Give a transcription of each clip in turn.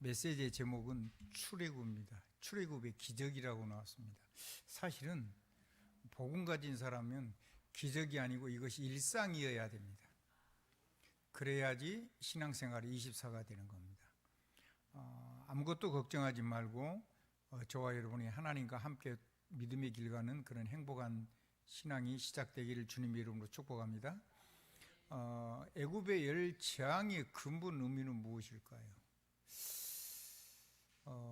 메시지의 제목은 출애굽입니다. 출애굽의 기적이라고 나왔습니다. 사실은 복음 가진 사람은 기적이 아니고 이것이 일상이어야 됩니다. 그래야지 신앙생활이 24가 되는 겁니다. 아무것도 걱정하지 말고 저와 여러분이 하나님과 함께 믿음의 길 가는 그런 행복한 신앙이 시작되기를 주님의 이름으로 축복합니다. 애굽의 열 재앙의 근본 의미는 무엇일까요?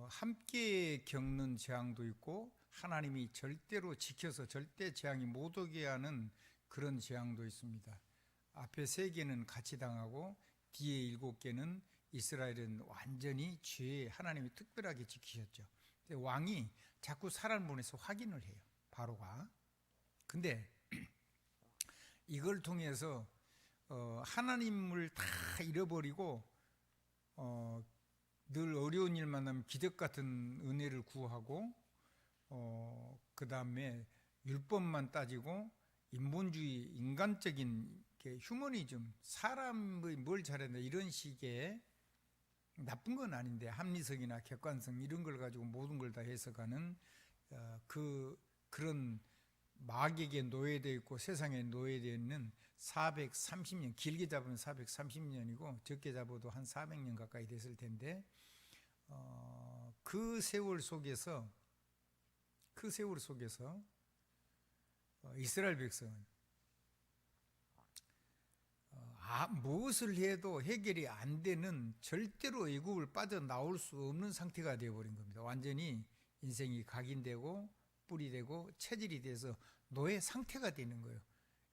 함께 겪는 재앙도 있고 하나님이 절대로 지켜서 절대 재앙이 못 오게 하는 그런 재앙도 있습니다. 앞에 3개는 같이 당하고 뒤에 7개는 이스라엘은 완전히 죄에 하나님이 특별하게 지키셨죠. 왕이 자꾸 사람을 보내서 확인을 해요. 바로가. 근데 이걸 통해서 하나님을 다 잃어버리고 늘 어려운 일 만나면 기적 같은 은혜를 구하고 그 다음에 율법만 따지고 인본주의, 인간적인 휴머니즘, 사람의 뭘 잘했나 이런 식의 나쁜 건 아닌데 합리성이나 객관성 이런 걸 가지고 모든 걸 다 해석하는 그런 마귀에게 노예되어 있고 세상에 노예되어 있는 430년, 길게 잡으면 430년이고 적게 잡아도 한 400년 가까이 됐을 텐데 그 세월 속에서 이스라엘 백성은 무엇을 해도 해결이 안 되는 절대로 애굽을 빠져나올 수 없는 상태가 되어버린 겁니다. 완전히 인생이 각인되고 뿔이 되고 체질이 돼서 노예 상태가 되는 거예요.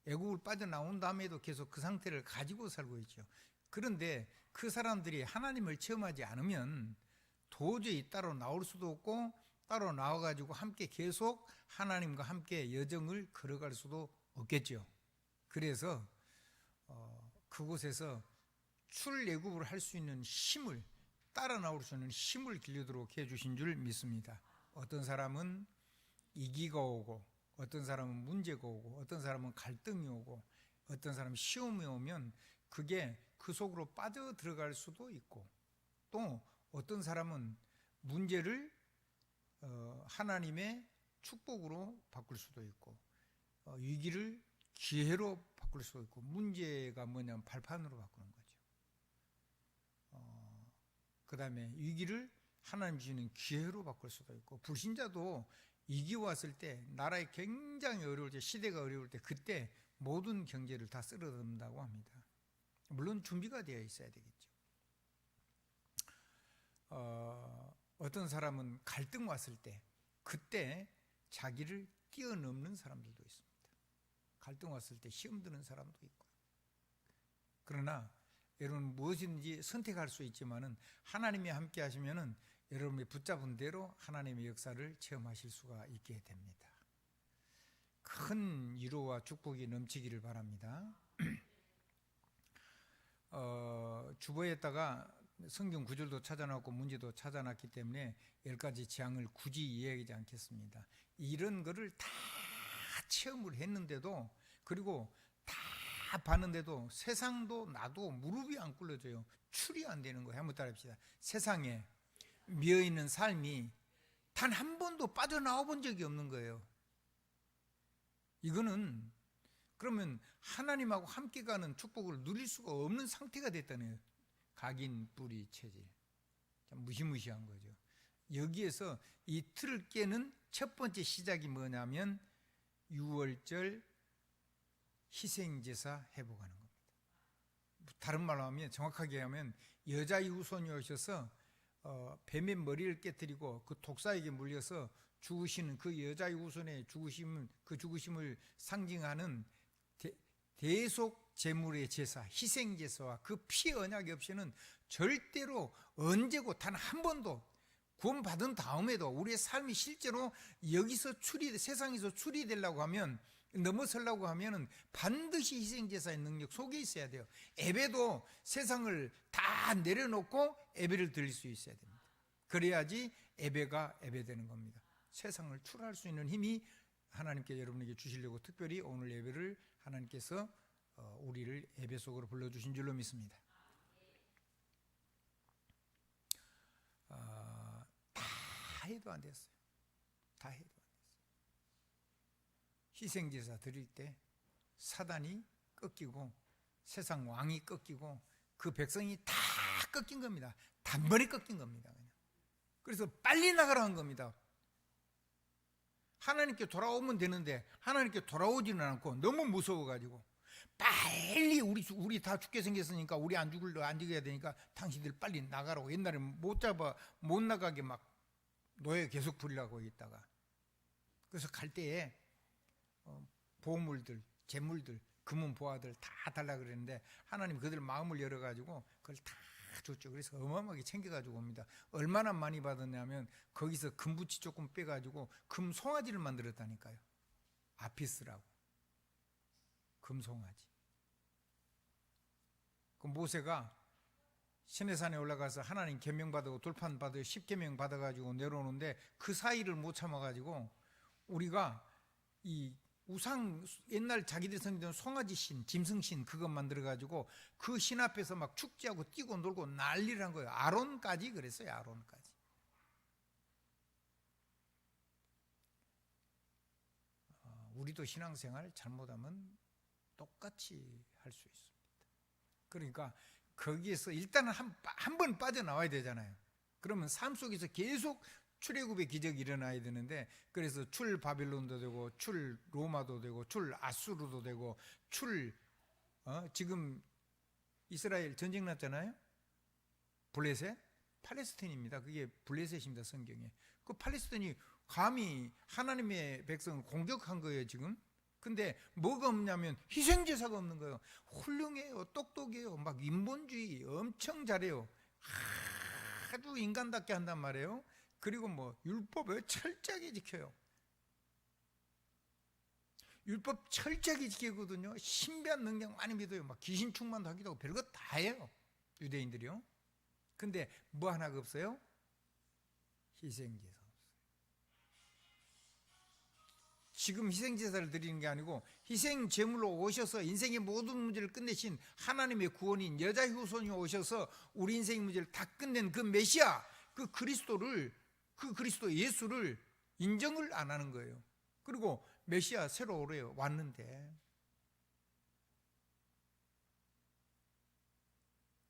애굽을 빠져나온 다음에도 계속 그 상태를 가지고 살고 있죠. 그런데 그 사람들이 하나님을 체험하지 않으면 도저히 따로 나올 수도 없고 따로 나와가지고 함께 계속 하나님과 함께 여정을 걸어갈 수도 없겠죠. 그래서 그곳에서 출애굽을 할 수 있는 힘을, 따라 나올 수 있는 힘을 길러도록 해주신 줄 믿습니다. 어떤 사람은 이기가 오고 어떤 사람은 문제가 오고 어떤 사람은 갈등이 오고 어떤 사람은 시험이 오면 그게 그 속으로 빠져 들어갈 수도 있고 또 어떤 사람은 문제를 하나님의 축복으로 바꿀 수도 있고 위기를 기회로 바꿀 수도 있고 문제가 뭐냐면 발판으로 바꾸는 거죠. 그 다음에 위기를 하나님 주시는 기회로 바꿀 수도 있고 불신자도 위기 왔을 때 나라에 굉장히 어려울 때 시대가 어려울 때 그때 모든 경제를 다 쓸어넣는다고 합니다. 물론 준비가 되어 있어야 되겠죠. 어떤 사람은 갈등 왔을 때 그때 자기를 뛰어넘는 사람들도 있습니다. 갈등 왔을 때 시험 드는 사람도 있고 그러나 여러분 무엇인지 선택할 수 있지만은 하나님이 함께 하시면은 여러분이 붙잡은 대로 하나님의 역사를 체험하실 수가 있게 됩니다. 큰 위로와 축복이 넘치기를 바랍니다. 주보에다가 성경 구절도 찾아놨고 문제도 찾아놨기 때문에 10가지 재앙을 굳이 이야기하지 않겠습니다. 이런 거를 다 체험을 했는데도 그리고 다 봤는데도 세상도 나도 무릎이 안 꿇려져요. 출이 안 되는 거예요. 한번 따라합시다. 세상에 미어있는 삶이 단 한 번도 빠져나와 본 적이 없는 거예요. 이거는 그러면 하나님하고 함께 가는 축복을 누릴 수가 없는 상태가 됐다네요. 각인, 뿌리, 체질. 참 무시무시한 거죠. 여기에서 이 틀을 깨는 첫 번째 시작이 뭐냐면 6월절 희생제사 회복하는 겁니다. 다른 말로 하면 정확하게 하면 여자의 후손이 오셔서 뱀의 머리를 깨뜨리고 그 독사에게 물려서 죽으시는 그 여자의 후손의 죽으심을 상징하는 대속 제물의 제사, 희생 제사와 그 피 언약이 없이는 절대로 언제고 단 한 번도 구원받은 다음에도 우리의 삶이 실제로 여기서 세상에서 출이되려고 하면 넘어서려고 하면은 반드시 희생제사의 능력 속에 있어야 돼요. 예배도 세상을 다 내려놓고 예배를 드릴 수 있어야 됩니다. 그래야지 예배가 예배되는 겁니다. 세상을 출할 수 있는 힘이 하나님께 여러분에게 주시려고 특별히 오늘 예배를 하나님께서 우리를 예배 속으로 불러주신 줄로 믿습니다. 해도 안 됐어요. 다 해도 안 됐어요. 희생제사 드릴 때 사단이 꺾이고 세상 왕이 꺾이고 그 백성이 다 꺾인 겁니다. 단번에 꺾인 겁니다. 그냥. 그래서 빨리 나가라는 겁니다. 하나님께 돌아오면 되는데 하나님께 돌아오지는 않고 너무 무서워가지고 빨리 우리 다 죽게 생겼으니까 우리 안 죽여야 되니까 당신들 빨리 나가라고. 옛날에 못 나가게 막 노예 계속 부리려고 있다가, 그래서 갈 때에 보물들, 재물들, 금은 보화들 다 달라 그랬는데 하나님 그들 마음을 열어가지고 그걸 다 줬죠. 그래서 어마어마하게 챙겨가지고 옵니다. 얼마나 많이 받았냐면 거기서 금붙이 조금 빼가지고 금 송아지를 만들었다니까요. 아피스라고. 금 송아지. 그 모세가 시내산에 올라가서 하나님 계명 받고 돌판 받고 10계명 받아가지고 내려오는데 그 사이를 못 참아가지고 우리가 이 우상, 옛날 자기들 섬기던 송아지 신, 짐승 신 그것 만들어가지고 그 신 앞에서 막 축제하고 뛰고 놀고 난리를 한 거예요. 아론까지 그랬어요. 아론까지. 우리도 신앙생활 잘못하면 똑같이 할 수 있습니다. 그러니까 거기에서 일단은 한 번 빠져나와야 되잖아요. 그러면 삶 속에서 계속 출애굽의 기적이 일어나야 되는데, 그래서 출 바빌론도 되고 출 로마도 되고 출 아수르도 되고 지금 이스라엘 전쟁 났잖아요. 블레셋, 팔레스틴입니다. 그게 블레셋입니다. 성경에. 그 팔레스틴이 감히 하나님의 백성을 공격한 거예요 지금. 근데 뭐가 없냐면 희생제사가 없는 거예요. 훌륭해요, 똑똑해요, 막 인본주의 엄청 잘해요, 아주 인간답게 한단 말이에요. 그리고 뭐 율법을 철저하게 지켜요. 율법 철저하게 지키거든요. 신비한 능력 많이 믿어요. 막 귀신 충만도 하기도 하고 별거 다 해요, 유대인들이요. 근데 뭐 하나가 없어요? 희생제사 없어요. 지금 희생제사를 드리는 게 아니고 희생제물로 오셔서 인생의 모든 문제를 끝내신 하나님의 구원인 여자 후손이 오셔서 우리 인생의 문제를 다 끝낸 그 메시아, 그 그리스도 예수를 인정을 안 하는 거예요. 그리고 메시아 새로 오래요. 왔는데.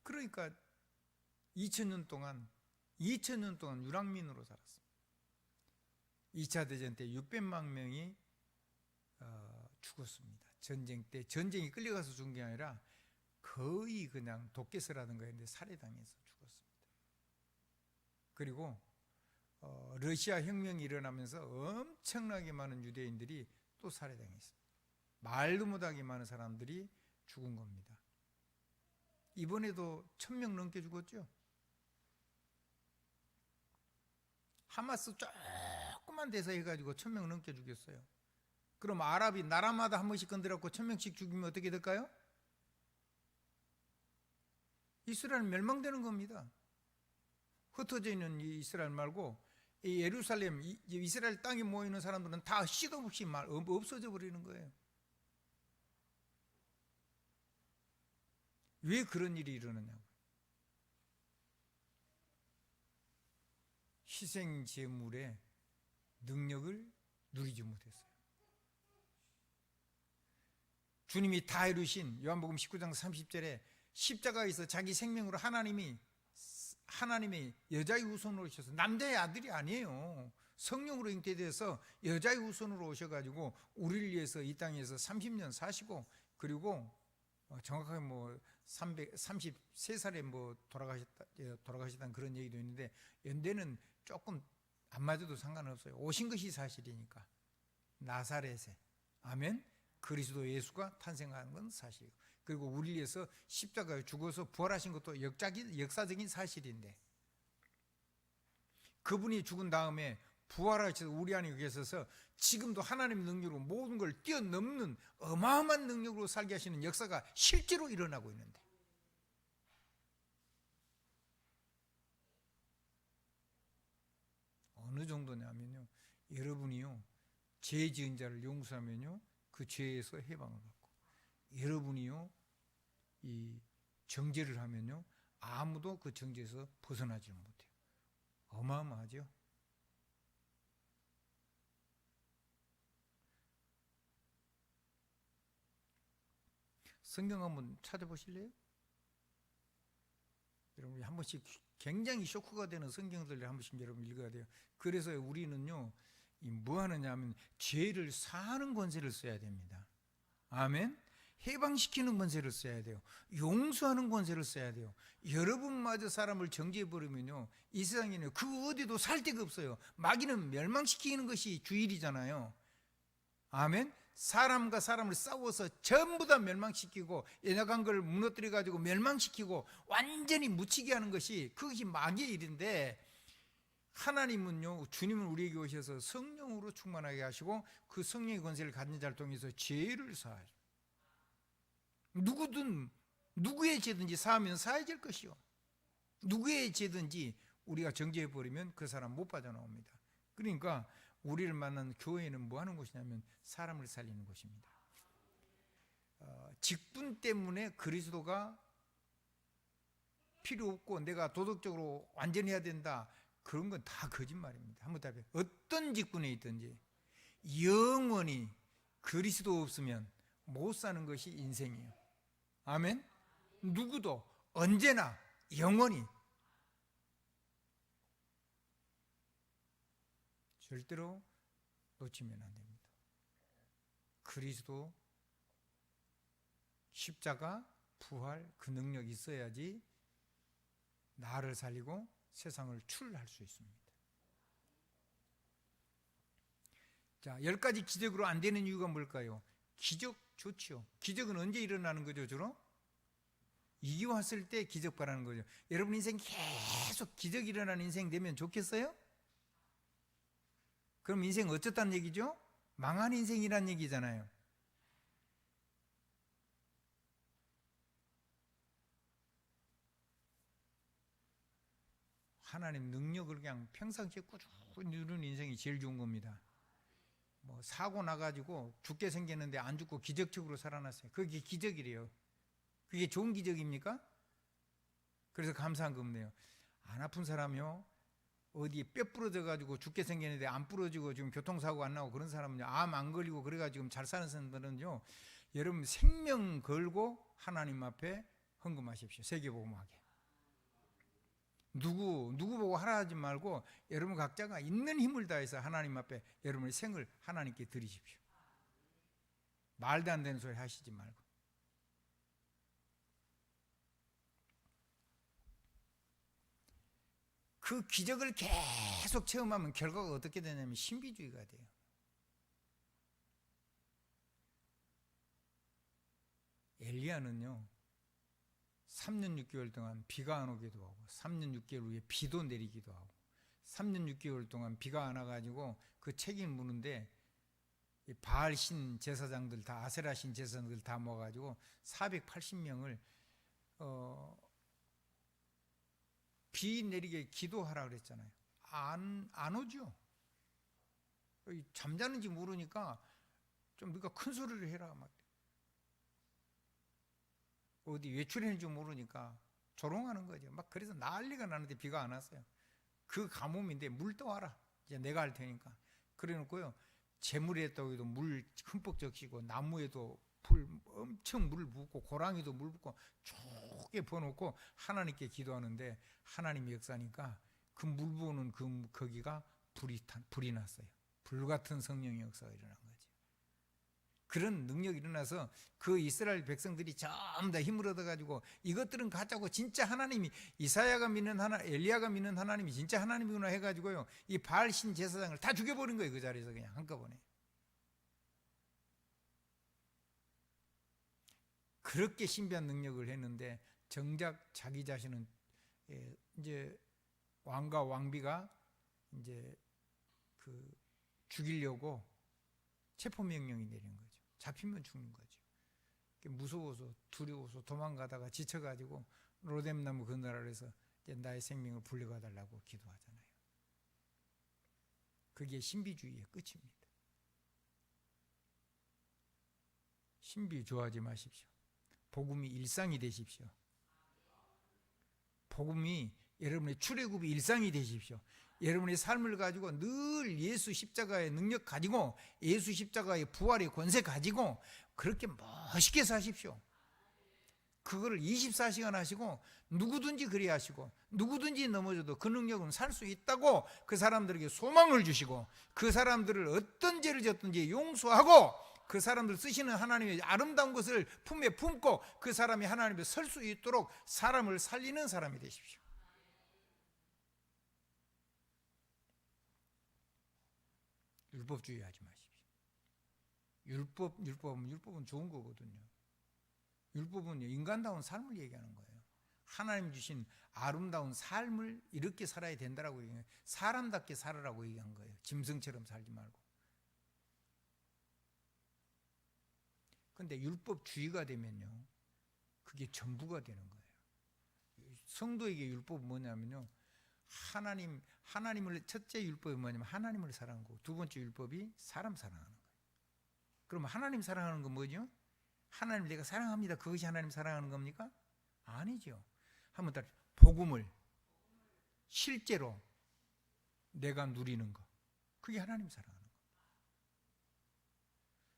그러니까 2000년 동안 유랑민으로 살았습니다. 2차 대전 때 600만 명이 죽었습니다. 전쟁 때. 전쟁이 끌려가서 죽은 게 아니라 거의 그냥 독개설하는 거였는데 살해당해서 죽었습니다. 그리고 러시아 혁명이 일어나면서 엄청나게 많은 유대인들이 또 살해당했습니다. 말도 못하게 많은 사람들이 죽은 겁니다. 이번에도 1000명 넘게 죽었죠. 하마스 조그만 데서 해가지고 1000명 넘게 죽였어요. 그럼 아랍이 나라마다 한 번씩 건드려갖고 1000명씩 죽이면 어떻게 될까요? 이스라엘 멸망되는 겁니다. 흩어져 있는 이 이스라엘 말고 이 예루살렘, 이스라엘 땅에 모이는 사람들은 다 시도 없이 없어져 버리는 거예요. 왜 그런 일이 일어나냐고. 희생 제물의 능력을 누리지 못했어요. 주님이 다 이루신 요한복음 19장 30절에 십자가에서 자기 생명으로 하나님의 여자의 후손으로 오셔서, 남자의 아들이 아니에요. 성령으로 잉태돼서 여자의 후손으로 오셔가지고 우리를 위해서 이 땅에서 30년 사시고, 그리고 정확하게 뭐 33살에 뭐 돌아가셨다는 그런 얘기도 있는데, 연대는 조금 안 맞아도 상관없어요. 오신 것이 사실이니까. 나사렛에, 아멘, 그리스도 예수가 탄생한 건 사실이고, 그리고 우리를 위해서 십자가에 죽어서 부활하신 것도 역사적인 사실인데, 그분이 죽은 다음에 부활하셔서 우리 안에 계셔서 지금도 하나님의 능력으로 모든 걸 뛰어넘는 어마어마한 능력으로 살게 하시는 역사가 실제로 일어나고 있는데, 어느 정도냐면요, 여러분이요 죄 지은 자를 용서하면요 그 죄에서 해방을 받고, 여러분이요 이 정죄를 하면요 아무도 그 정죄에서 벗어나지 못해요. 어마어마하죠. 성경 한번 찾아보실래요? 여러분 한 번씩 굉장히 쇼크가 되는 성경들을 한 번씩 여러분 읽어야 돼요. 그래서 우리는요, 뭐 하느냐 하면 죄를 사하는 권세를 써야 됩니다. 아멘. 해방시키는 권세를 써야 돼요. 용서하는 권세를 써야 돼요. 여러분마저 사람을 정죄해버리면요, 이 세상에는 그 어디도 살 데가 없어요. 마귀는 멸망시키는 것이 주일이잖아요. 아멘. 사람과 사람을 싸워서 전부 다 멸망시키고 연약한 걸 무너뜨려 가지고 멸망시키고 완전히 묻히게 하는 것이, 그것이 마귀의 일인데, 하나님은요, 주님은 우리에게 오셔서 성령으로 충만하게 하시고 그 성령의 권세를 가진 자를 통해서 죄를 사하죠. 누구든 누구의 죄든지 사하면 사해질 것이요, 누구의 죄든지 우리가 정죄해버리면 그 사람 못 빠져나옵니다. 그러니까 우리를 만난 교회는 뭐 하는 곳이냐면 사람을 살리는 곳입니다. 직분 때문에 그리스도가 필요 없고 내가 도덕적으로 완전해야 된다, 그런 건 다 거짓말입니다. 한번 답해. 어떤 직분에 있든지 영원히 그리스도 없으면 못 사는 것이 인생이에요. 아멘. 누구도 언제나 영원히 절대로 놓치면 안 됩니다. 그리스도 십자가 부활 그 능력이 있어야지 나를 살리고 세상을 출할 수 있습니다. 자, 10가지 기적으로 안 되는 이유가 뭘까요? 기적 좋지요. 기적은 언제 일어나는 거죠, 주로? 이기 왔을 때 기적 바라는 거죠. 여러분 인생 계속 기적이 일어나는 인생 되면 좋겠어요? 그럼 인생 어쩌다는 얘기죠? 망한 인생이란 얘기잖아요. 하나님 능력을 그냥 평상시에 꾸준히 누리는 인생이 제일 좋은 겁니다. 뭐 사고 나가지고 죽게 생겼는데 안 죽고 기적적으로 살아났어요. 그게 기적이래요. 그게 좋은 기적입니까? 그래서 감사한 겁니다. 안 아픈 사람이요, 어디 뼈 부러져 가지고 죽게 생겼는데 안 부러지고 지금 교통사고 안 나고 그런 사람은요, 암 안 걸리고 그래가지고 잘 사는 사람들은요, 여러분 생명 걸고 하나님 앞에 헌금하십시오. 세계복음하게. 누구 보고 하라 하지 말고 여러분 각자가 있는 힘을 다해서 하나님 앞에 여러분의 생을 하나님께 드리십시오. 말도 안 되는 소리 하시지 말고. 그 기적을 계속 체험하면 결과가 어떻게 되냐면 신비주의가 돼요. 엘리야는요 3년 6개월 동안 비가 안 오기도 하고 3년 6개월 후에 비도 내리기도 하고 3년 6개월 동안 비가 안 와가지고 그 책임을 묻는데 바알 신 제사장들 다, 아세라 신 제사장들 다 모아가지고 480명을 비 내리게 기도하라 그랬잖아요. 안 오죠. 잠자는지 모르니까 좀 네가 큰 소리를 해라 막. 어디 외출했는지 모르니까 조롱하는 거죠. 막 그래서 난리가 나는데 비가 안 왔어요. 그 가뭄인데 물 떠와라. 이제 내가 할 테니까. 그래 놓고요. 재물에도 물 흠뻑 적시고 나무에도 엄청 물을 붓고 고랑이도 물 붓고 쭉 부어놓고 하나님께 기도하는데 하나님이 역사니까 그 물 부어놓은 거기가 불이 났어요. 불같은 성령의 역사가 일어난 거죠. 그런 능력이 일어나서 그 이스라엘 백성들이 전부 다 힘을 얻어가지고 이것들은 가짜고 진짜 하나님이, 이사야가 믿는 엘리야가 믿는 하나님이 진짜 하나님이구나 해가지고요, 이 바알 신 제사장을 다 죽여버린 거예요. 그 자리에서 그냥 한꺼번에. 그렇게 신비한 능력을 했는데 정작 자기 자신은 이제 왕과 왕비가 이제 그 죽이려고 체포명령이 내린 거죠. 잡히면 죽는 거죠. 무서워서 두려워서 도망가다가 지쳐가지고 로뎀나무 건너라서 이제 나의 생명을 불려가달라고 기도하잖아요. 그게 신비주의의 끝입니다. 신비 좋아하지 마십시오. 복음이 일상이 되십시오. 복음이 여러분의 출애굽이 일상이 되십시오. 여러분의 삶을 가지고 늘 예수 십자가의 능력 가지고 예수 십자가의 부활의 권세 가지고 그렇게 멋있게 사십시오. 그거를 24시간 하시고 누구든지 그리 하시고 누구든지 넘어져도 그 능력은 살 수 있다고 그 사람들에게 소망을 주시고 그 사람들을 어떤 죄를 졌든지 용서하고 그 사람들 쓰시는 하나님의 아름다운 것을 품에 품고 그 사람이 하나님에 설 수 있도록 사람을 살리는 사람이 되십시오. 율법주의 하지 마십시오. 율법은 좋은 거거든요. 율법은 인간다운 삶을 얘기하는 거예요. 하나님 주신 아름다운 삶을 이렇게 살아야 된다라고 얘기해요. 사람답게 살아라고 얘기한 거예요. 짐승처럼 살지 말고. 그런데 율법주의가 되면요, 그게 전부가 되는 거예요. 성도에게 율법은 뭐냐면요, 하나님을, 첫째 율법이 뭐냐면 하나님을 사랑하는 거고, 두 번째 율법이 사람 사랑하는 거예요. 그러면 하나님 사랑하는 건 뭐죠? 하나님 내가 사랑합니다. 그것이 하나님 사랑하는 겁니까? 아니죠. 한번 더, 복음을 실제로 내가 누리는 거, 그게 하나님 사랑하는 거.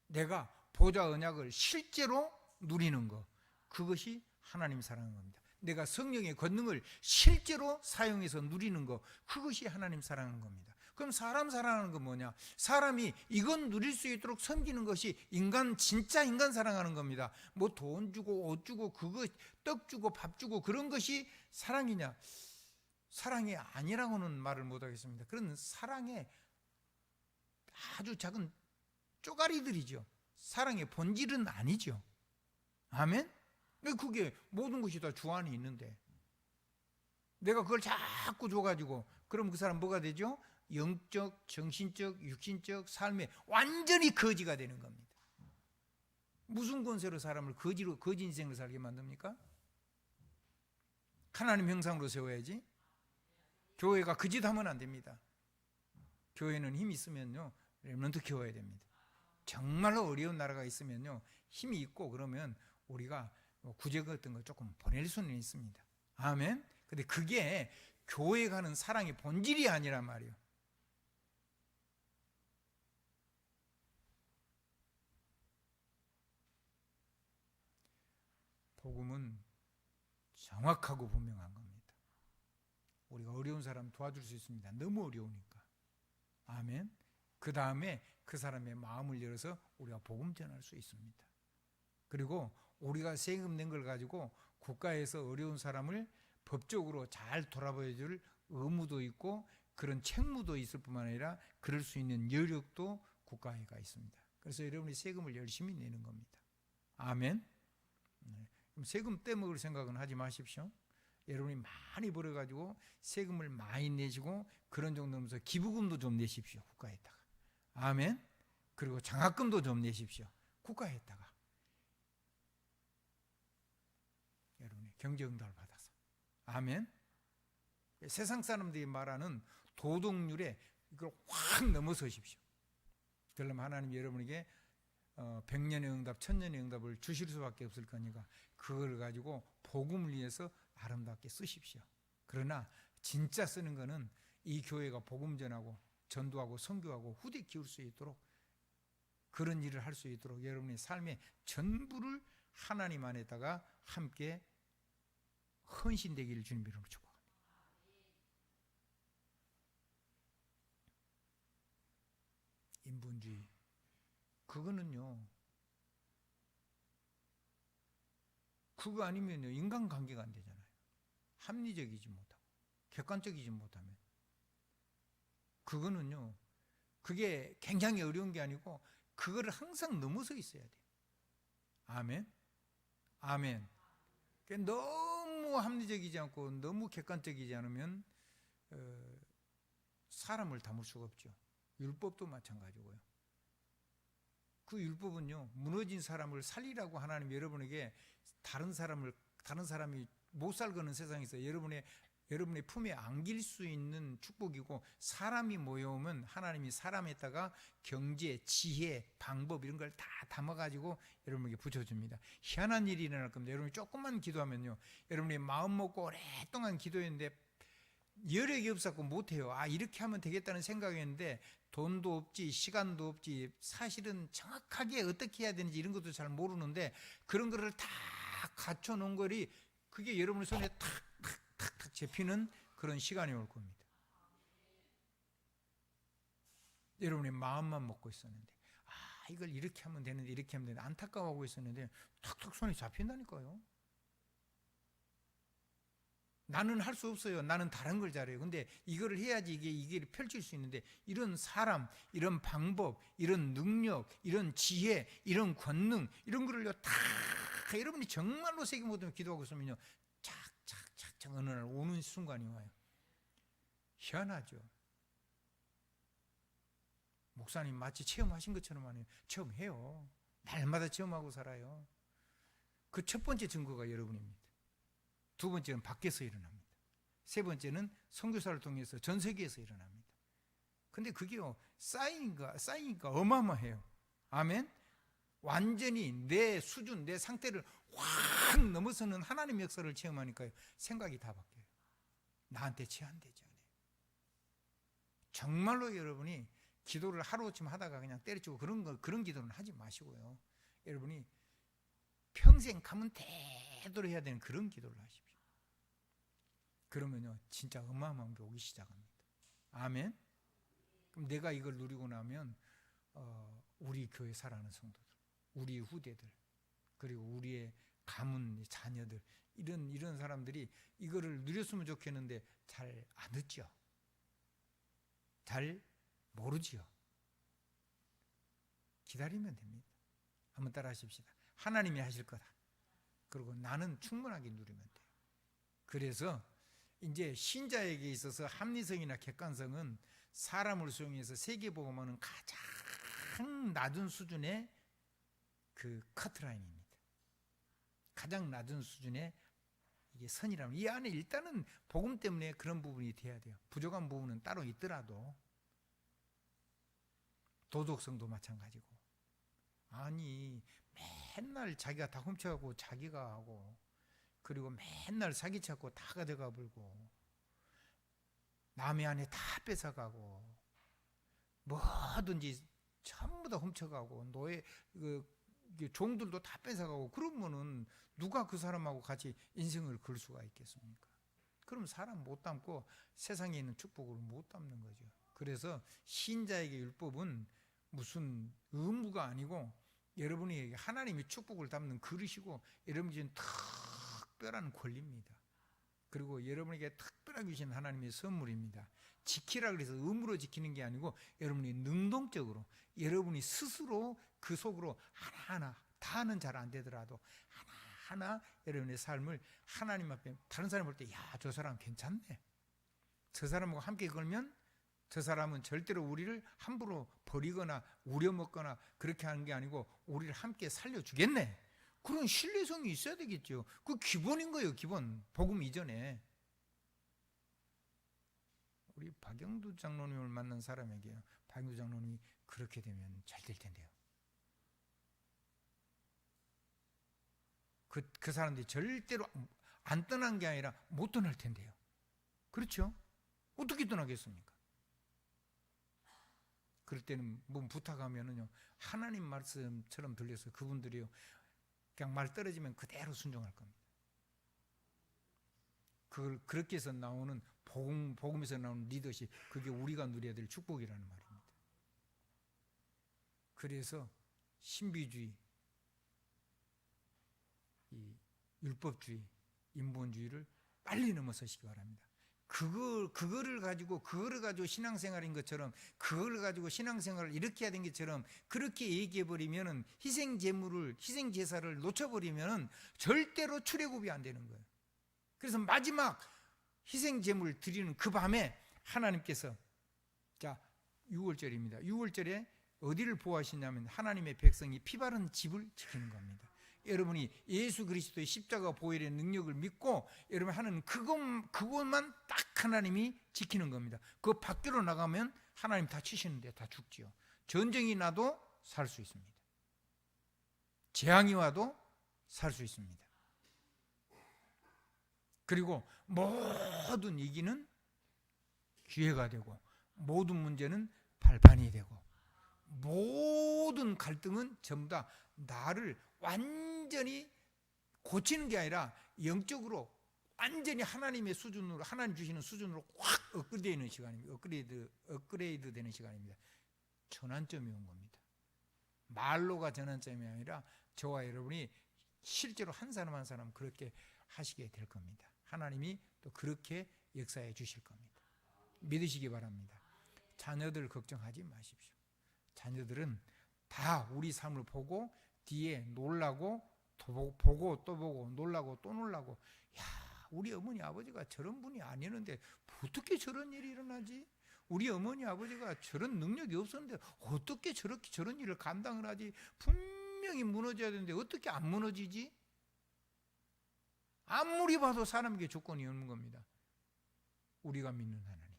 내가 보좌 언약을 실제로 누리는 거, 그것이 하나님 사랑하는 겁니다. 내가 성령의 권능을 실제로 사용해서 누리는 거, 그것이 하나님 사랑하는 겁니다. 그럼 사람 사랑하는 건 뭐냐? 사람이 이건 누릴 수 있도록 섬기는 것이 진짜 인간 사랑하는 겁니다. 뭐 돈 주고 옷 주고 그거 떡 주고 밥 주고 그런 것이 사랑이냐? 사랑이 아니라고는 말을 못 하겠습니다. 그런 사랑의 아주 작은 쪼가리들이죠. 사랑의 본질은 아니죠. 아멘? 그게 모든 것이 다 주 안에 있는데 내가 그걸 자꾸 줘가지고 그럼 그 사람 뭐가 되죠? 영적, 정신적, 육신적 삶에 완전히 거지가 되는 겁니다. 무슨 권세로 사람을 거지 인생을 살게 만듭니까? 하나님 형상으로 세워야지. 교회가 그 짓 하면 안 됩니다. 교회는 힘이 있으면요, 렘넌트 키워야 됩니다. 정말로 어려운 나라가 있으면요, 힘이 있고 그러면 우리가 구제 같은 거 조금 보낼 수는 있습니다. 아멘. 근데 그게 교회 가는 사랑의 본질이 아니란 말이에요. 복음은 정확하고 분명한 겁니다. 우리가 어려운 사람 도와줄 수 있습니다. 너무 어려우니까. 아멘. 그 다음에 그 사람의 마음을 열어서 우리가 복음 전할 수 있습니다. 그리고 우리가 세금 낸 걸 가지고 국가에서 어려운 사람을 법적으로 잘 돌아봐야 줄 의무도 있고 그런 책무도 있을 뿐만 아니라 그럴 수 있는 여력도 국가에가 있습니다. 그래서 여러분이 세금을 열심히 내는 겁니다. 아멘. 그럼 세금 떼먹을 생각은 하지 마십시오. 여러분이 많이 벌어가지고 세금을 많이 내시고 그런 정도면서 기부금도 좀 내십시오. 국가에다가. 아멘. 그리고 장학금도 좀 내십시오. 국가에다가. 여러분이 경제응답을 받아서. 아멘. 세상 사람들이 말하는 도덕률에 이걸 확 넘어서십시오. 그러면 하나님 여러분에게 100년의 응답, 1000년의 응답을 주실 수밖에 없을 거니까 그걸 가지고 복음을 위해서 아름답게 쓰십시오. 그러나 진짜 쓰는 거는 이 교회가 복음 전하고 전도하고 선교하고 후대 키울 수 있도록 그런 일을 할 수 있도록 여러분의 삶의 전부를 하나님 안에다가 함께 헌신되기를 주님으로 축복합니다. 인본주의 그거는요, 그거 아니면요 인간관계가 안 되잖아요. 합리적이지 못하고 객관적이지 못하면 그거는요, 그게 굉장히 어려운 게 아니고 그거를 항상 넘어서 있어야 돼요. 아멘. 아멘. 너무 합리적이지 않고 너무 객관적이지 않으면 사람을 담을 수가 없죠. 율법도 마찬가지고요. 그 율법은요, 무너진 사람을 살리라고 하나님 여러분에게 다른 사람이 못 살거는 세상에서 여러분의 품에 안길 수 있는 축복이고, 사람이 모여오면 하나님이 사람에다가 경제, 지혜, 방법 이런 걸 다 담아가지고 여러분에게 붙여줍니다. 희한한 일이 일어날 겁니다. 여러분이 조금만 기도하면요, 여러분이 마음 먹고 오랫동안 기도했는데 여력이 없었고 못해요. 이렇게 하면 되겠다는 생각이었는데 돈도 없지 시간도 없지 사실은 정확하게 어떻게 해야 되는지 이런 것도 잘 모르는데 그런 거를 다 갖춰놓은 거리 그게 여러분의 손에 탁탁탁탁 잡히는 그런 시간이 올 겁니다. 여러분의 마음만 먹고 있었는데 이걸 이렇게 하면 되는데 이렇게 하면 되는데 안타까워하고 있었는데 탁탁 손에 잡힌다니까요. 나는 할 수 없어요. 나는 다른 걸 잘해요. 근데 이거를 해야지 이게 펼칠 수 있는데 이런 사람, 이런 방법, 이런 능력, 이런 지혜, 이런 권능 이런 거를요 다 여러분이 정말로 새겨 묻으면 기도하고 있으면요 착착착착 어느 날 오는 순간이 와요. 희한하죠. 목사님 마치 체험하신 것처럼 하네요. 체험해요. 날마다 체험하고 살아요. 그 첫 번째 증거가 여러분입니다. 두 번째는 밖에서 일어납니다. 세 번째는 선교사를 통해서 전 세계에서 일어납니다. 근데 그게요 쌓이니까 어마어마해요. 아멘. 완전히 내 수준, 내 상태를 확 넘어서는 하나님의 역사를 체험하니까요 생각이 다 바뀌어요. 나한테 제한되지 않아요. 정말로 여러분이 기도를 하루아침 하다가 그냥 때려치고 그런 기도는 하지 마시고요. 여러분이 평생 가면 대대로 해야 되는 그런 기도를 하십시오. 그러면요 진짜 어마어마한 게 오기 시작합니다. 아멘. 그럼 내가 이걸 누리고 나면 우리 교회 살아가는 성도들, 우리 후대들, 그리고 우리의 가문 자녀들 이런 사람들이 이거를 누렸으면 좋겠는데 잘 안 듣죠. 잘 모르지요. 기다리면 됩니다. 한번 따라 하십시다. 하나님이 하실 거다. 그리고 나는 충분하게 누리면 돼요. 그래서 이제 신자에게 있어서 합리성이나 객관성은 사람을 수용해서 세계복음화는 가장 낮은 수준의 그 커트라인입니다. 가장 낮은 수준의 이게 선이라면 이 안에 일단은 복음 때문에 그런 부분이 돼야 돼요. 부족한 부분은 따로 있더라도 도덕성도 마찬가지고 아니 맨날 자기가 다 훔쳐가고 자기가 하고 그리고 맨날 사기쳤고 다 가져가 불고 남의 안에 다 뺏어가고 뭐든지 전부 다 훔쳐가고 노예 종들도 다 뺏어가고 그러면은 누가 그 사람하고 같이 인생을 걸 수가 있겠습니까? 그럼 사람 못 담고 세상에 있는 축복을 못 담는 거죠. 그래서 신자에게 율법은 무슨 의무가 아니고 여러분이 하나님의 축복을 담는 그릇이고 여러분이 주신 특별한 권리입니다. 그리고 여러분에게 특별하게 주신 하나님의 선물입니다. 지키라 그래서 의무로 지키는 게 아니고 여러분이 능동적으로 여러분이 스스로 그 속으로 하나하나 다는 잘 안 되더라도 하나하나 여러분의 삶을 하나님 앞에 다른 사람 볼 때 야, 저 사람 괜찮네. 저 사람하고 함께 걸면 저 사람은 절대로 우리를 함부로 버리거나 우려먹거나 그렇게 하는 게 아니고 우리를 함께 살려주겠네. 그런 신뢰성이 있어야 되겠죠. 그 기본인 거예요. 기본. 복음 이전에. 우리 박영두 장로님을 만난 사람에게 박영두 장로님이 그렇게 되면 잘 될 텐데요. 그 사람들이 절대로 안 떠난 게 아니라 못 떠날 텐데요. 그렇죠? 어떻게 떠나겠습니까? 그럴 때는 뭐 부탁하면은요 하나님 말씀처럼 들려서 그분들이요 그냥 말 떨어지면 그대로 순종할 겁니다. 그걸 그렇게 해서 나오는 복음에서 나오는 리더십 그게 우리가 누려야 될 축복이라는 말입니다. 그래서 신비주의, 이 율법주의, 인본주의를 빨리 넘어서시기 바랍니다. 그거를 가지고 신앙생활인 것처럼 그걸 가지고 신앙생활을 이렇게 해야 되는 것처럼 그렇게 얘기해버리면은 희생제사를 놓쳐버리면은 절대로 출애굽이 안 되는 거예요. 그래서 마지막 희생제물을 드리는 그 밤에 하나님께서 자 6월절입니다. 6월절에 어디를 보호하시냐면 하나님의 백성이 피 바른 집을 지키는 겁니다. 여러분이 예수 그리스도의 십자가 보혈의 능력을 믿고 여러분 하는 그것만 딱 하나님이 지키는 겁니다. 그 밖으로 나가면 하나님 다 치시는데 다 죽지요. 전쟁이 나도 살 수 있습니다. 재앙이 와도 살 수 있습니다. 그리고 모든 이기는 기회가 되고 모든 문제는 발판이 되고 모든 갈등은 전부 다 나를 완전히 고치는 게 아니라 영적으로 완전히 하나님의 수준으로, 하나님 주시는 수준으로 확 업그레이드 되는 시간입니다. 업그레이드 되는 시간입니다. 전환점이 온 겁니다. 말로가 전환점이 아니라 저와 여러분이 실제로 한 사람 한 사람 그렇게 하시게 될 겁니다. 하나님이 또 그렇게 역사해 주실 겁니다. 믿으시기 바랍니다. 자녀들 걱정하지 마십시오. 자녀들은 다 우리 삶을 보고 뒤에 놀라고 또 보고 또 보고 놀라고 또 놀라고, 야, 우리 어머니 아버지가 저런 분이 아니었는데 어떻게 저런 일이 일어나지? 우리 어머니 아버지가 저런 능력이 없었는데 어떻게 저렇게 저런 일을 감당을 하지? 분명히 무너져야 되는데 어떻게 안 무너지지? 아무리 봐도 사람에게 조건이 없는 겁니다. 우리가 믿는 하나님,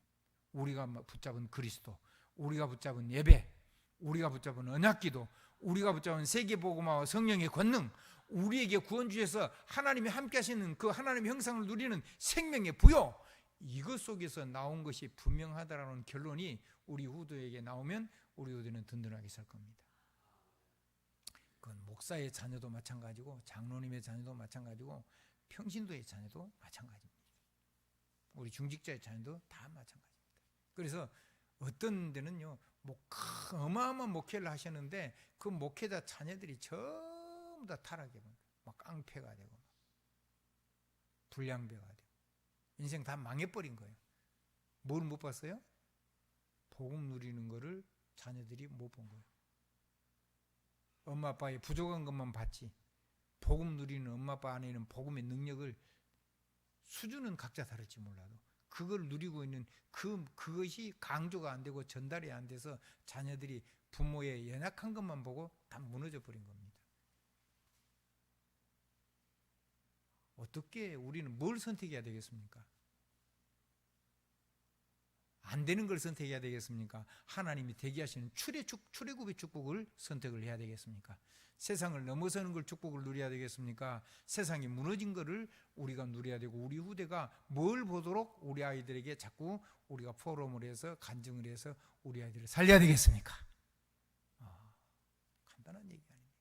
우리가 붙잡은 그리스도, 우리가 붙잡은 예배, 우리가 붙잡은 언약기도, 우리가 붙잡은 세계복음화와 성령의 권능, 우리에게 구원 주셔서 하나님이 함께 하시는 그 하나님의 형상을 누리는 생명의 부요, 이것 속에서 나온 것이 분명하다라는 결론이 우리 후대에게 나오면 우리 후대는 든든하게 살 겁니다. 그건 목사의 자녀도 마찬가지고 장로님의 자녀도 마찬가지고 평신도의 자녀도 마찬가지입니다. 우리 중직자의 자녀도 다 마찬가지입니다. 그래서 어떤 데는요, 어마어마한 목회를 하셨는데 그 목회자 자녀들이 전부 다 타락해버려요. 막 깡패가 되고 불량배가 되고 인생 다 망해버린 거예요. 뭘 못 봤어요? 복음 누리는 거를 자녀들이 못 본 거예요. 엄마 아빠의 부족한 것만 봤지 복음 누리는 엄마 아빠 안에 있는 복음의 능력을, 수준은 각자 다를지 몰라도 그걸 누리고 있는 그것이 강조가 안 되고 전달이 안 돼서 자녀들이 부모의 연약한 것만 보고 다 무너져 버린 겁니다. 어떻게 우리는 뭘 선택해야 되겠습니까? 안 되는 걸 선택해야 되겠습니까? 하나님이 대기하시는 출애굽의 축복을 선택을 해야 되겠습니까? 세상을 넘어서는 걸 축복을 누려야 되겠습니까? 세상이 무너진 거를 우리가 누려야 되고, 우리 후대가 뭘 보도록 우리 아이들에게 자꾸 우리가 포럼을 해서 간증을 해서 우리 아이들을 살려야 되겠습니까? 간단한 얘기 아닙니까?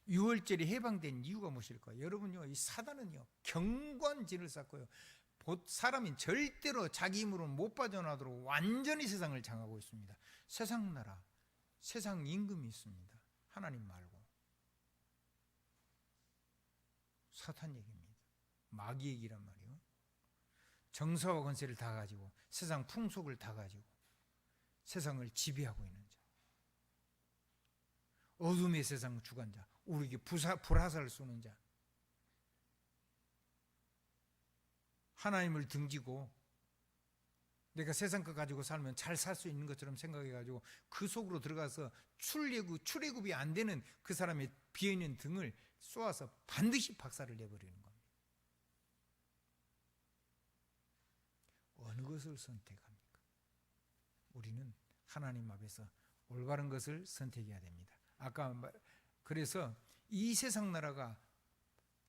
6월절이 해방된 이유가 무엇일까요? 여러분요, 이 사단은요 경관진을 쌓고요, 사람이 절대로 자기 힘으로 못 빠져나오도록 완전히 세상을 장악하고 있습니다. 세상 나라, 세상 임금이 있습니다. 하나님 말고. 사탄 얘기입니다. 마귀 얘기란 말이에요. 정사와 권세를 다 가지고 세상 풍속을 다 가지고 세상을 지배하고 있는 자, 어둠의 세상 주관자, 우리에게 불화살을 쏘는 자, 하나님을 등지고 내가 세상 거 가지고 살면 잘 살 수 있는 것처럼 생각해가지고 그 속으로 들어가서 출애굽이 안 되는 그 사람의 비어있는 등을 쏘아서 반드시 박살을 내버리는 겁니다. 어느 것을 선택합니까? 우리는 하나님 앞에서 올바른 것을 선택해야 됩니다. 그래서 이 세상 나라가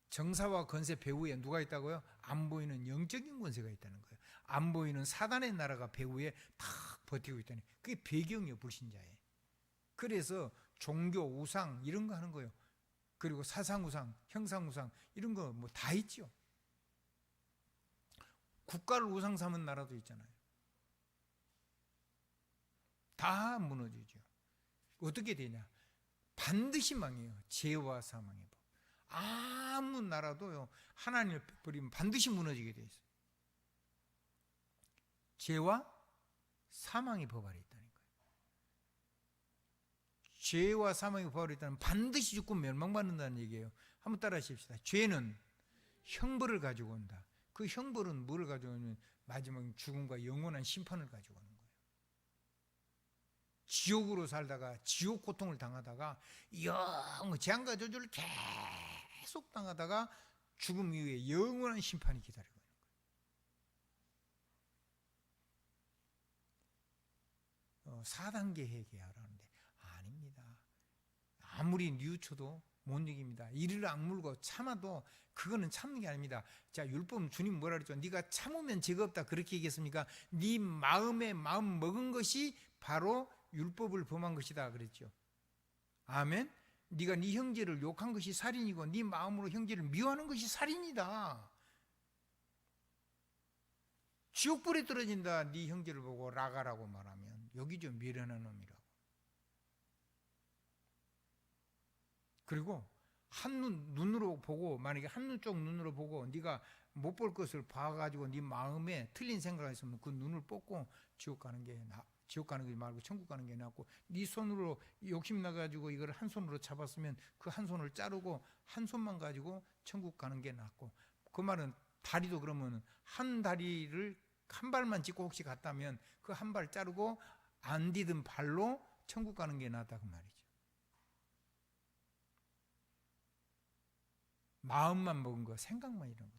정사와 권세 배후에 누가 있다고요? 안 보이는 영적인 권세가 있다는 거예요. 안 보이는 사단의 나라가 배후에 탁 버티고 있다는 거예요. 그게 배경이에요, 불신자의. 그래서 종교, 우상 이런 거 하는 거예요. 그리고 사상우상, 형상우상 이런 거 뭐 다 있죠. 국가를 우상 삼은 나라도 있잖아요. 다 무너지죠. 어떻게 되냐? 반드시 망해요. 죄와 사망의 법. 아무 나라도요, 하나님을 버리면 반드시 무너지게 돼 있어요. 죄와 사망의 법 아래 있다는 거예요. 죄와 사망의 법 아래 있다는, 반드시 죽고 멸망받는다는 얘기예요. 한번 따라 하십시다. 죄는 형벌을 가지고 온다. 그 형벌은 뭐를 가지고 오냐면 마지막 죽음과 영원한 심판을 가지고 오는 거예요. 지옥으로 살다가 지옥 고통을 당하다가 재앙과 저주를 계속 당하다가 죽음 이후에 영원한 심판이 기다리고 있는 거예요. 4단계 회개하라는데 아닙니다. 아무리 뉘우쳐도 못 이깁니다. 이를 악물고 참아도 그거는 참는 게 아닙니다. 자, 율법은 주님 뭐라 그랬죠? 네가 참으면 죄가 없다 그렇게 얘기했습니까? 네 마음에 마음 먹은 것이 바로 율법을 범한 것이다 그랬죠. 아멘. 네가 네 형제를 욕한 것이 살인이고 네 마음으로 형제를 미워하는 것이 살인이다. 지옥불에 떨어진다. 네 형제를 보고 라가라고 말하면 여기죠, 미련한 놈이라고. 그리고 눈으로 보고, 만약에 한눈 쪽 눈으로 보고 네가 못 볼 것을 봐가지고 네 마음에 틀린 생각이 있으면 그 눈을 뽑고 지옥 가는 게 말고 천국 가는 게 낫고, 네 손으로 욕심 나가지고 이걸 한 손으로 잡았으면 그 한 손을 자르고 한 손만 가지고 천국 가는 게 낫고, 그 말은 다리도 그러면 한 다리를 한 발만 짚고 혹시 갔다면 그 한 발 자르고 안 디든 발로 천국 가는 게 낫다 그 말이죠. 마음만 먹은 거, 생각만 이런 거.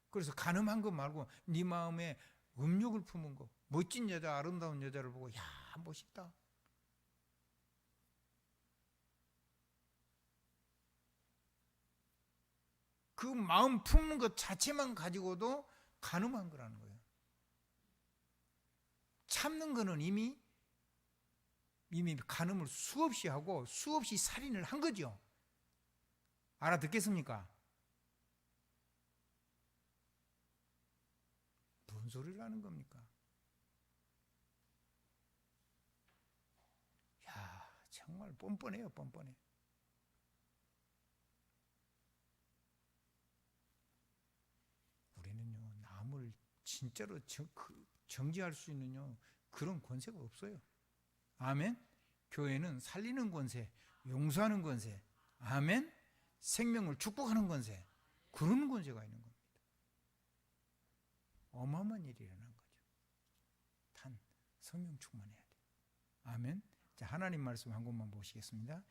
그래서 간음한 거 말고 네 마음에 음욕을 품은 거, 멋진 여자, 아름다운 여자를 보고 야 멋있다. 그 마음 품는 것 자체만 가지고도 간음한 거라는 거예요. 참는 거는 이미 간음을 수없이 하고 수없이 살인을 한 거죠. 알아듣겠습니까? 무슨 소리를 하는 겁니까? 야, 정말 뻔뻔해요, 뻔뻔해. 우리는요, 남을 진짜로 정죄할 수 있는 그런 권세가 없어요. 아멘. 교회는 살리는 권세, 용서하는 권세, 아멘. 생명을 축복하는 권세, 그런 권세가 있는 겁니다. 어마어마한 일이 일어난 거죠. 단 성령 충만해야 돼요. 아멘. 자, 하나님 말씀 한 곳만 보시겠습니다.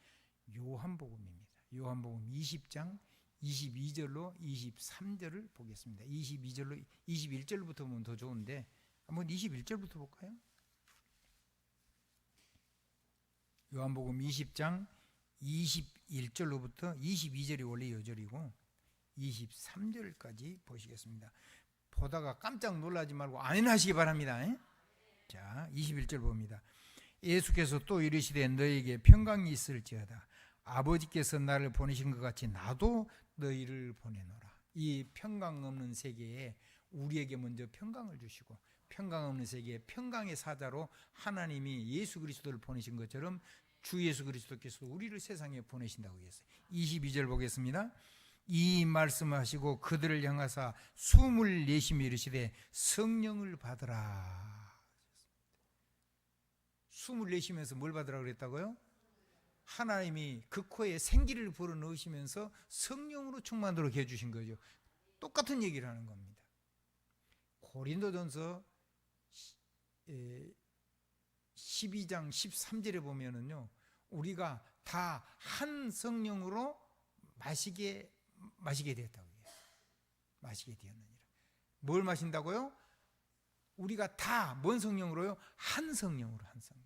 요한복음입니다. 요한복음 20장 22절로 23절을 보겠습니다. 22절로 21절부터 보면 더 좋은데 한번 21절부터 볼까요? 요한복음 20장 21절로부터 22절이 원래 요절이고 23절까지 보시겠습니다. 보다가 깜짝 놀라지 말고 아멘하시기 바랍니다. 자, 21절 봅니다. 예수께서 또 이르시되 너희에게 평강이 있을지어다. 아버지께서 나를 보내신 것 같이 나도 너희를 보내노라. 이 평강 없는 세계에 우리에게 먼저 평강을 주시고, 평강 없는 세계에 평강의 사자로 하나님이 예수 그리스도를 보내신 것처럼 주 예수 그리스도께서 우리를 세상에 보내신다고 했어요. 22절 보겠습니다. 이 말씀하시고 그들을 향하사 숨을 내쉬며 이르시되 성령을 받으라. 숨을 내쉬면서 뭘 받으라 그랬다고요? 하나님이 그 코에 생기를 불어넣으시면서 성령으로 충만하도록 해주신 거죠. 똑같은 얘기를 하는 겁니다. 고린도전서 12장 13절에 보면은요, 우리가 다 한 성령으로 마시게 되었다고 해요. 마시게 되었느니라. 뭘 마신다고요? 우리가 다 뭔 성령으로요? 한 성령으로, 한 성령.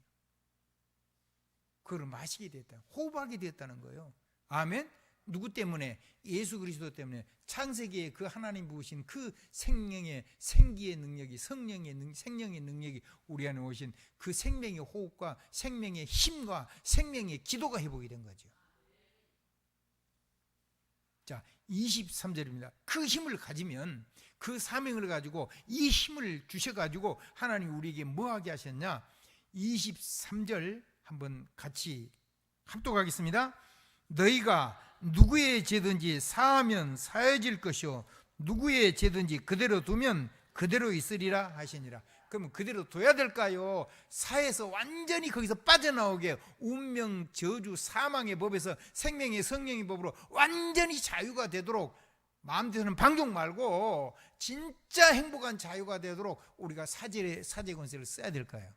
그걸 마시게 됐다. 호흡하게 되었다는 거예요. 아멘. 누구 때문에? 예수 그리스도 때문에. 창세기에 그 하나님 부으신 그 생명의 생기의 능력이, 생명의 능력이 우리 안에 오신 그 생명의 호흡과 생명의 힘과 생명의 기도가 회복이 된 거죠. 자, 23절입니다. 그 힘을 가지면, 그 사명을 가지고 이 힘을 주셔가지고 하나님 우리에게 뭐하게 하셨냐? 23절 한번 같이 합독하겠습니다. 너희가 누구의 죄든지 사하면 사해질 것이요 누구의 죄든지 그대로 두면 그대로 있으리라 하시니라. 그러면 그대로 둬야 될까요? 사해서 완전히 거기서 빠져나오게, 운명, 저주, 사망의 법에서 생명의 성령의 법으로 완전히 자유가 되도록, 마음대로는 방종 말고 진짜 행복한 자유가 되도록 우리가 사제 권세를 써야 될까요?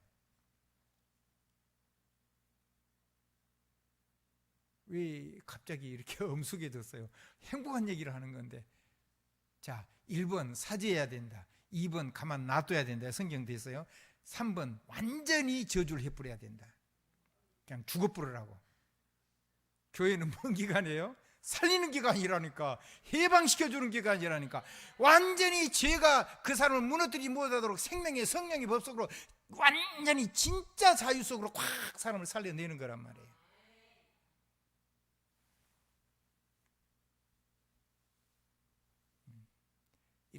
왜 갑자기 이렇게 엄숙해졌어요? 행복한 얘기를 하는 건데. 자, 1번 사죄해야 된다. 2번 가만 놔둬야 된다. 성경돼 있어요. 3번 완전히 저주를 해버려야 된다. 그냥 죽어버리라고. 교회는 뭔 기관이에요? 살리는 기관이라니까. 해방시켜주는 기관이라니까. 완전히 죄가 그 사람을 무너뜨리지 못하도록 생명의 성령의 법 속으로 완전히 진짜 자유 속으로 꽉 사람을 살려내는 거란 말이에요.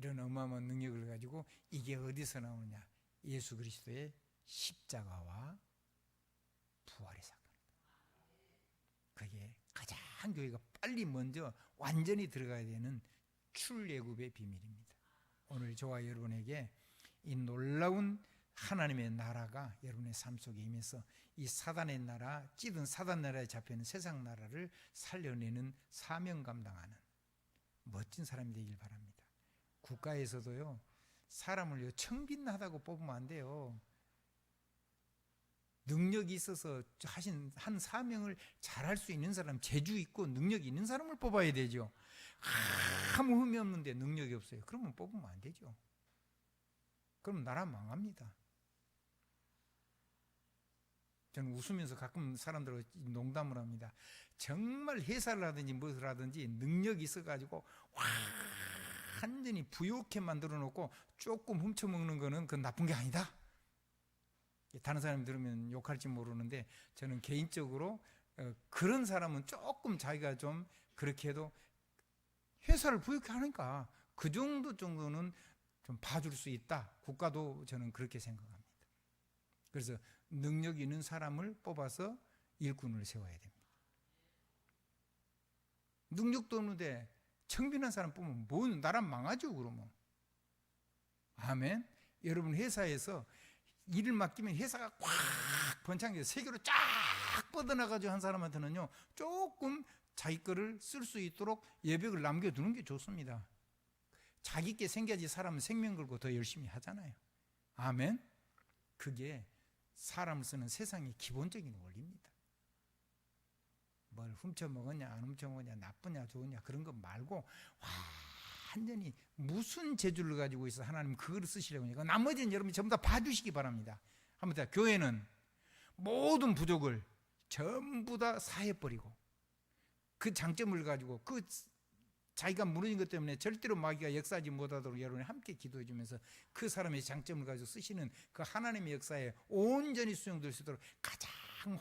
이런 어마어마한 능력을 가지고 이게 어디서 나오느냐? 예수 그리스도의 십자가와 부활의 사건입니다. 그게 가장 교회가 빨리 먼저 완전히 들어가야 되는 출애굽의 비밀입니다. 오늘 저와 여러분에게 이 놀라운 하나님의 나라가 여러분의 삶 속에 임해서 이 사단의 나라, 찌든 사단 나라에 잡혀있는 세상 나라를 살려내는 사명 감당하는 멋진 사람이 되길 바랍니다. 국가에서도요, 사람을 청빈하다고 뽑으면 안 돼요. 능력이 있어서 한 사명을 잘할 수 있는 사람, 재주 있고 능력이 있는 사람을 뽑아야 되죠. 아무 흠이 없는데 능력이 없어요. 그러면 뽑으면 안 되죠. 그럼 나라 망합니다. 저는 웃으면서 가끔 사람들하고 농담을 합니다. 정말 회사를 하든지 무엇을 하든지 능력이 있어가지고 완전히 부유하게 만들어 놓고 조금 훔쳐먹는 거는 그건 나쁜 게 아니다. 다른 사람이 들으면 욕할지 모르는데 저는 개인적으로 그런 사람은 조금 자기가 좀 그렇게 해도 회사를 부유하게 하니까 그 정도는 좀 봐줄 수 있다. 국가도 저는 그렇게 생각합니다. 그래서 능력 있는 사람을 뽑아서 일꾼을 세워야 됩니다. 능력도 없는데 청빈한 사람 뽑으면 뭐 나라 망하죠. 그러면. 아멘. 여러분 회사에서 일을 맡기면 회사가 꽉 번창해서 세계로 쫙 뻗어나가지고 한 사람한테는요, 조금 자기 거를 쓸 수 있도록 여백을 남겨두는 게 좋습니다. 자기께 생겨야지 사람은 생명 걸고 더 열심히 하잖아요. 아멘. 그게 사람을 쓰는 세상의 기본적인 원리입니다. 뭘 훔쳐먹었냐 안 훔쳐먹었냐 나쁘냐 좋으냐 그런 거 말고 완전히 무슨 재주를 가지고 있어 하나님 그걸 쓰시려고 하니까 나머지는 여러분이 전부 다 봐주시기 바랍니다. 한번 더, 교회는 모든 부족을 전부 다 사해버리고 그 장점을 가지고 그 자기가 무너진 것 때문에 절대로 마귀가 역사하지 못하도록 여러분이 함께 기도해 주면서 그 사람의 장점을 가지고 쓰시는 그 하나님의 역사에 온전히 수용될 수 있도록 가장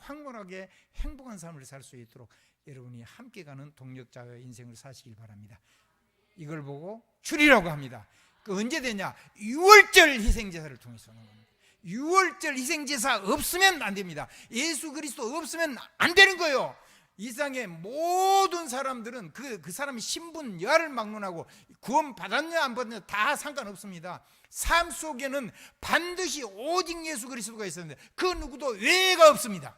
황홀하게 행복한 삶을 살 수 있도록 여러분이 함께 가는 동력자의 인생을 사시길 바랍니다. 이걸 보고 줄이라고 합니다. 그 언제 되냐? 6월절 희생제사를 통해서 하는 겁니다. 6월절 희생제사 없으면 안 됩니다. 예수 그리스도 없으면 안 되는 거예요. 이 세상의 모든 사람들은 그 사람의 신분, 여하를 막론하고 구원 받았냐 안 받았냐 다 상관없습니다. 삶 속에는 반드시 오직 예수 그리스도가 있었는데 그 누구도 외가 없습니다.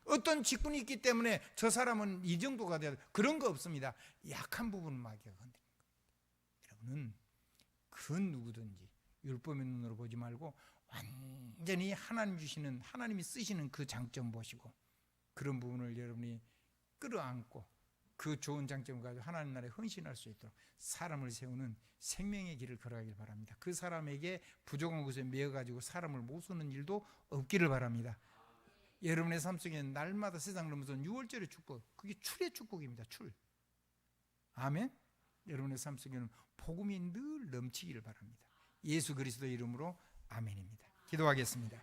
어떤 직분이 있기 때문에 저 사람은 이 정도가 돼야 그런 거 없습니다. 약한 부분은 마귀가 건드립니다. 여러분은 그 누구든지 율법의 눈으로 보지 말고 완전히 하나님 주시는, 하나님이 쓰시는 그 장점 보시고 그런 부분을 여러분이 끌어안고 그 좋은 장점을 가지고 하나님 나라에 헌신할 수 있도록 사람을 세우는 생명의 길을 걸어가길 바랍니다. 그 사람에게 부족한 것에 매여가지고 사람을 못 쓰는 일도 없기를 바랍니다. 여러분의 삶 속에 날마다 세상 넘어서 6월절의 축복, 그게 출의 축복입니다. 출. 아멘. 여러분의 삶 속에는 복음이 늘 넘치기를 바랍니다. 예수 그리스도의 이름으로 아멘입니다. 기도하겠습니다.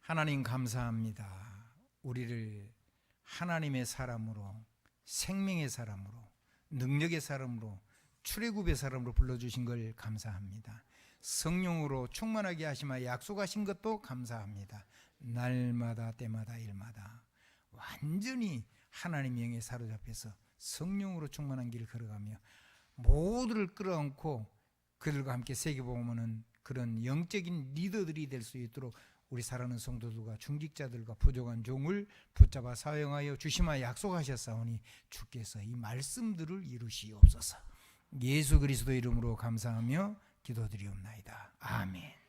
하나님 감사합니다. 우리를 하나님의 사람으로, 생명의 사람으로, 능력의 사람으로, 출애굽의 사람으로 불러주신 걸 감사합니다. 성령으로 충만하게 하시며 약속하신 것도 감사합니다. 날마다 때마다 일마다 완전히 하나님의 영에 사로잡혀서 성령으로 충만한 길을 걸어가며 모두를 끌어안고 그들과 함께 세계복음하는 그런 영적인 리더들이 될 수 있도록 우리 사랑하는 성도들과 중직자들과 부족한 종을 붙잡아 사용하여 주시마 약속하셨사오니 주께서 이 말씀들을 이루시옵소서. 예수 그리스도 이름으로 감사하며 기도드리옵나이다. 아멘.